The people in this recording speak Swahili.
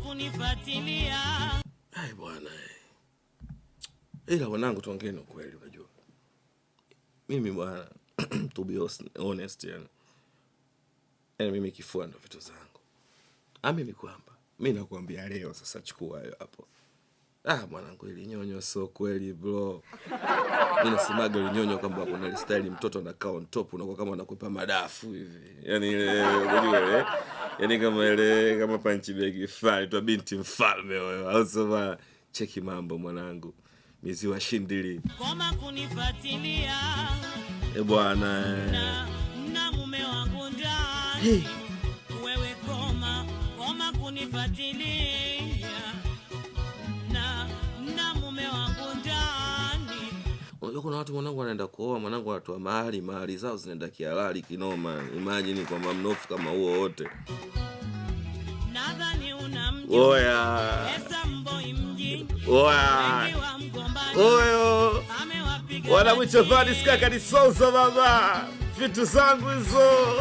kunifuatilia. Ai bwana. Ila wanangu tuongeeni ukweli unajua. Mimi bwana to be honest yani. Mimi kifua ndo vitu zangu. Amini kwamba mimi nakwambia leo sasa chukua hayo hapo. Mwanangu ile nyonyo sio kweli bro. Mimi nasemaga ile nyonyo kwamba kuna style mtoto anakaa on top unakuwa kama anakwepa madafu hivi. Yaani ile unajua ile yaani kama ile kama punch bag fulani tu binti mfalme wewe. Au sema cheki mambo mwanangu. Miziwa shindili. Koma kunifuatilia. Bwana. Na mume wangu ndani. Hey. Wewe koma kunifuatilia. Na mume wangu ndani. Unajua kuna watu mwanangu wanaenda kuoa, mwanangu wanatoa mahali zao zinaenda kihalali kinoma. Imagine kwa mamnofu kama huo wote. Nadhani unamjua. Oya. Esa mboi mjini. Oya. Oyo. Wana mwicho vani skaka ni soza baba. Vitu zangu hizo.